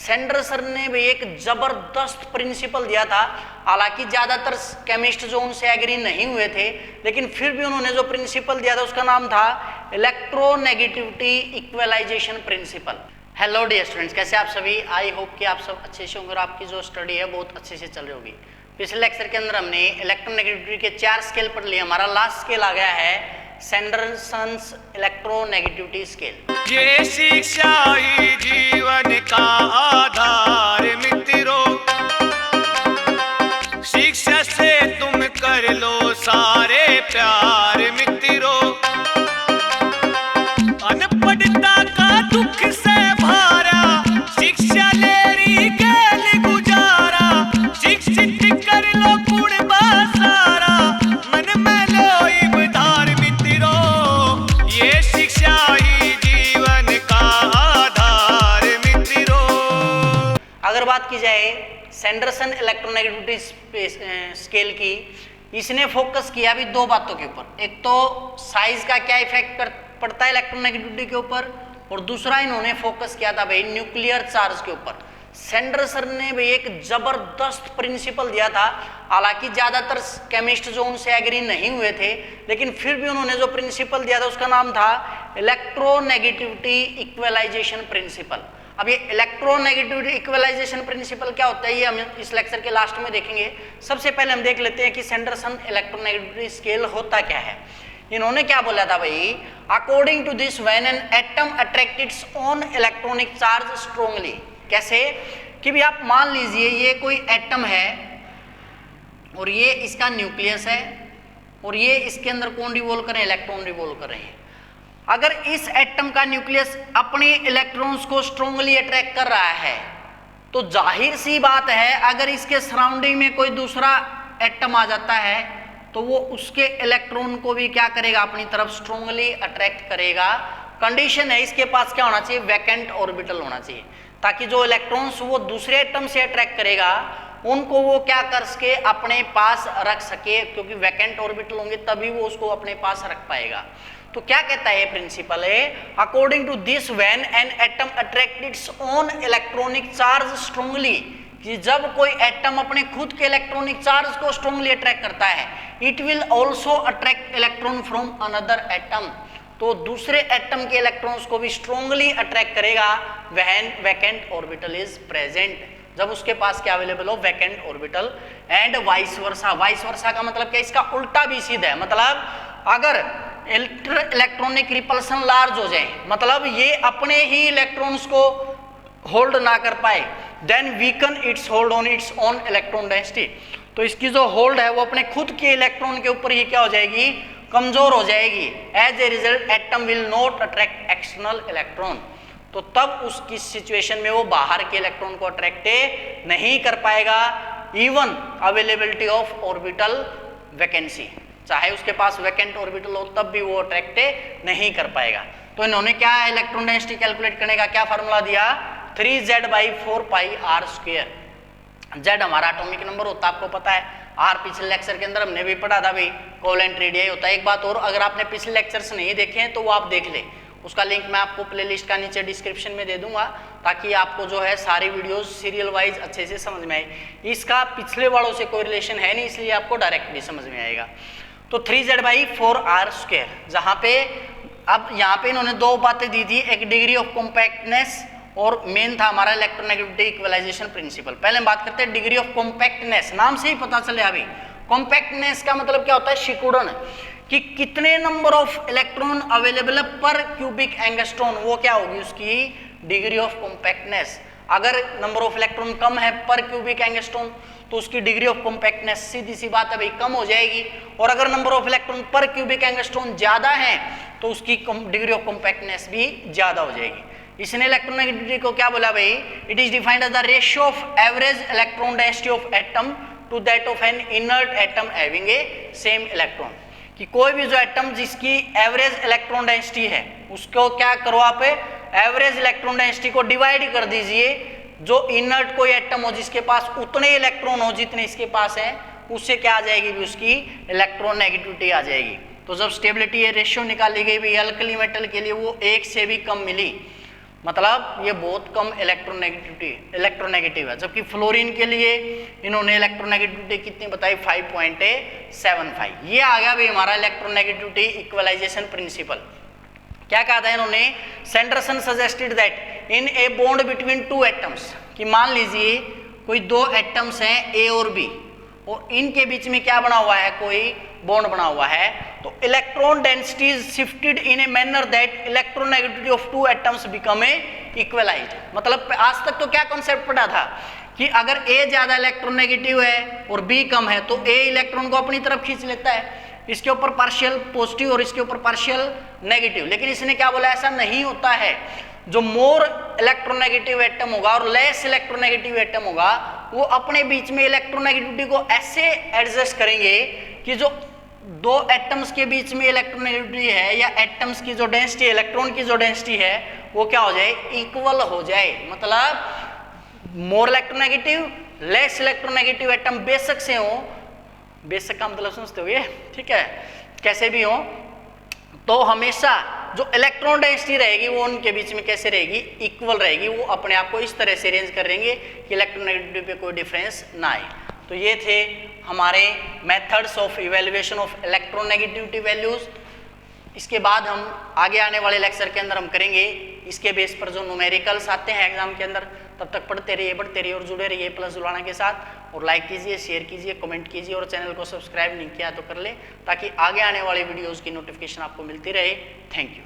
Sender sir ने भी एक जबरदस्त प्रिंसिपल दिया था, हालांकि ज्यादातर केमिस्ट जो उनसे एग्री नहीं हुए थे, लेकिन फिर भी उन्होंने जो प्रिंसिपल दिया था उसका नाम था electronegativity equalisation principle. Hello dear students, कैसे आप सभी? आई होप कि आप सब अच्छे से होंगे और आपकी जो स्टडी है बहुत अच्छे से चल रही होगी। पिछले लेक्चर के अंदर हमने इलेक्ट्रोनेगेटिविटी के 4 स्केल पढ़ लिए। हमारा लास्ट स्केल आ गया है सैंडरसन्स इलेक्ट्रोनेगेटिविटी स्केल। ये शिक्षा ही जीवन का आधार मित्रों, शिक्षा से तुम कर लो सारे प्यार मित्रों। अनपढ़ता का दुख से भारा, शिक्षा लेरी गेल गुजारा। शिक्षित कर लो गुण बासारा, मन में लो इबदार मित्रों। ये शिक्षा ही जीवन का आधार मित्रों। अगर बात की जाए सैंडरसन इलेक्ट्रोनेगेटिविटी स्केल की, इसने फोकस किया भी दो बातों के ऊपर। एक तो साइज का क्या इफेक्ट पड़ता है इलेक्ट्रोनेगेटिविटी के ऊपर, और दूसरा इन्होंने फोकस किया था भाई न्यूक्लियर चार्ज के ऊपर। सेंडर सर ने भी एक जबरदस्त प्रिंसिपल दिया था, हालांकि ज्यादातर केमिस्ट जो उनसे एग्री नहीं हुए थे, लेकिन फिर भी उन्होंने जो प्रिंसिपल दिया था उसका नाम था इलेक्ट्रोनेगेटिविटी इक्वलाइजेशन प्रिंसिपल। अब ये इलेक्ट्रोनेगेटिविटी इक्वलाइजेशन प्रिंसिपल क्या होता है, ये हम इस लेक्चर के लास्ट में देखेंगे। सबसे पहले हम देख लेते हैं कि सैंडरसन इलेक्ट्रोनेगेटिविटी स्केल होता क्या है। इन्होंने क्या बोला था भाई, according to this when an atom attract its own electronic charge strongly. कैसे कि भी आप मान लीजिए ये कोई एटम है और ये इसका न्यूक्लियस है और ये इसके अंदर कौन रिवॉल्व कर रहे हैं, इलेक्ट्रॉन रिवॉल्व कर रहे हैं। अगर इस एटम का न्यूक्लियस अपने इलेक्ट्रॉन्स को स्ट्रांगली अट्रैक्ट कर रहा है तो जाहिर सी बात है अगर इसके सराउंडिंग में कोई दूसरा एटम आ जाता है तो वो उसके इलेक्ट्रॉन को भी क्या करेगा, अपनी तरफ स्ट्रांगली अट्रैक्ट करेगा। कंडीशन है इसके पास क्या होना चाहिए, वैकेंट ऑर्बिटल होना चाहिए, ताकि जो इलेक्ट्रॉन्स वो दूसरे एटम से अट्रैक्ट करेगा उनको वो क्या कर सके, अपने पास रख सके, क्योंकि वैकेंट ऑर्बिटल होंगे तभी वो उसको अपने पास रख पाएगा। तो क्या कहता है प्रिंसिपल है, according to this when an atom attract its own electronic charge strongly, कि जब कोई एटम अपने खुद के इलेक्ट्रॉनिक चार्ज को स्ट्रांगली अट्रैक्ट करता है, it will also attract electron from another atom, तो दूसरे एटम के इलेक्ट्रॉन्स को भी स्ट्रांगली अट्रैक्ट करेगा when vacant orbital is present, जब उसके पास क्या अवेलेबल हो, vacant orbital. And vice versa, vice versa का मतलब क्या, इसका उल्टा भी सीधा है। मतलब अगर इलेक्ट्रॉनिक रिपल्सन लार्ज हो जाए, मतलब ये अपने ही इलेक्ट्रॉन्स को होल्ड ना कर पाए, then weaken its hold on its own electron density, तो इसकी जो होल्ड है वो अपने खुद के इलेक्ट्रॉन के ऊपर ही क्या हो जाएगी, कमजोर हो जाएगी। As a result atom will not attract external electron, तो तब उसकी सिचुएशन में वो बाहर के इलेक्ट्रॉन को अट्रैक्ट नहीं कर पाएगा, even availability of orbital vacancy, चाहे उसके पास वैकेंट ऑर्बिटल हो तब भी वो अट्रैक्ट नहीं कर पाएगा। तो इन्होंने क्या इलेक्ट्रॉन डेंसिटी कैलकुलेट करने का क्या फार्मूला दिया, 3Z/4πr²। Z हमारा एटॉमिक नंबर होता है, आपको पता है। R पिछले लेक्चर के अंदर हमने भी पढ़ा था भाई, कोवेलेंट रेडियस होता है। एक बात और, अगर आपने पिछले लेक्चर्स नहीं देखे हैं तो वो आप देख ले, उसका लिंक मैं आपको प्लेलिस्ट का नीचे डिस्क्रिप्शन में दे दूंगा, ताकि आपको जो है सारी वीडियोस सीरियल वाइज अच्छे से समझ में आए। इसका पिछले वालों से कोई रिलेशन है नहीं, इसलिए आपको डायरेक्ट भी समझ में आएगा। तो 3Z/4r², जहाँ पे अब यहाँ पे इन्होंने दो बातें दी थी, एक डिग्री ऑफ कॉम्पैक्टनेस और मेन था हमारा इलेक्ट्रोनेगेटिविटी इक्वलाइजेशन प्रिंसिपल। पहले हम बात करते हैं डिग्री ऑफ कॉम्पैक्टनेस। नाम से ही पता चले अभी, कॉम्पैक्टनेस का मतलब क्या होता है, सिकुड़न, कि कितने नंबर ऑफ इलेक्ट्रॉन अवेलेबल है पर क्यूबिक एंगस्ट्रॉन, वो क्या होगी उसकी डिग्री ऑफ कॉम्पैक्टनेस। अगर नंबर ऑफ इलेक्ट्रॉन कम है पर क्यूबिक एंगस्ट्रॉन तो उसकी डिग्री ऑफ कॉम्पैक्टनेस सीधी सी बात है भाई कम हो जाएगी, और अगर नंबर ऑफ इलेक्ट्रॉन पर क्यूबिक एंगस्ट्रॉन ज्यादा है तो उसकी डिग्री ऑफ कॉम्पैक्टनेस भी ज्यादा हो जाएगी। इसने इलेक्ट्रोनेगेटिविटी को क्या बोला भाई, it is defined as the ratio of average electron density of atom to that of an inert atom having a same electron, कि कोई भी जो एटम जिसकी एवरेज इलेक्ट्रॉन डेंसिटी है उसको क्या करो आप, एवरेज इलेक्ट्रॉन डेंसिटी को डिवाइड कर दीजिए, जो इनर्ट कोई एटम हो जिसके पास उतने इलेक्ट्रॉन हो जितने इसके पास है, उससे क्या आ जाएगी भी, उसकी इलेक्ट्रोनेगेटिविटी आ जाएगी। तो जब स्टेबिलिटी रेशियो निकाली गई भी अल्कली मेटल के लिए वो 1 से भी कम मिली, मतलब ये बहुत कम इलेक्ट्रोनेगेटिव है। जबकि फ्लोरीन के लिए इन्होंने इलेक्ट्रोनेगेटिविटी कितनी बताई, 5.75। ये आ गया भाई हमारा इलेक्ट्रोनेगेटिविटी इक्वलाइजेशन प्रिंसिपल। क्या कहा था इन्होंने, Sanderson suggested that in a bond between two atoms, कि मान लीजिए कोई दो एटम्स हैं ए और बी, और इनके बीच में क्या बना हुआ है, कोई बॉन्ड बना हुआ है, तो electron density is shifted in a manner that electronegativity of two atoms become a equalised. मतलब आज तक तो क्या कॉन्सेप्ट पढ़ा था कि अगर ए ज्यादा इलेक्ट्रोनेगेटिव है और बी कम है तो ए इलेक्ट्रॉन को अपनी तरफ खींच लेता है, इसके ऊपर पार्शियल पॉजिटिव और इसके ऊपर पार्शियल नेगेटिव। लेकिन इसने क्या बोला, ऐसा नहीं होता है। जो मोर इलेक्ट्रोनेगेटिव एटम होगा और लेस इलेक्ट्रोनेगेटिव एटम होगा, वो अपने बीच में इलेक्ट्रोनेगेटिविटी को ऐसे एडजस्ट करेंगे कि जो दो एटम्स के बीच में इलेक्ट्रोनेगेटिविटी है या एटम्स की जो डेंसिटी है, इलेक्ट्रॉन की जो डेंसिटी है, वो क्या हो जाए, इक्वल हो जाए। मतलब more electronegative less electronegative atom बेशक से हो, बेशक का मतलब समझते हो ये, ठीक है, कैसे भी हो, तो हमेशा जो इलेक्ट्रॉन डेंसिटी रहेगी वो उनके बीच में कैसे रहेगी, इक्वल रहेगी। वो अपने आप को इस तरह से अरेंज करेंगे कि इलेक्ट्रोनेगेटिविटी पे कोई डिफरेंस ना आए। तो ये थे हमारे methods of evaluation of electronegativity values. इसके बाद हम आगे आने वाले लेक्चर के अंदर हम करेंगे इसके बेस पर जो न्यूमेरिकल्स आते हैं एग्जाम के अंदर। तब तक पढ़ते रहिए, बढ़ते रहिए और जुड़े रहिए प्लस जुलाना के साथ। और लाइक कीजिए, शेयर कीजिए, कमेंट कीजिए और चैनल को सब्सक्राइब नहीं किया तो कर ले, ताकि आगे आने वाले वीडियोज़ की नोटिफिकेशन आपको मिलती रहे। Thank you.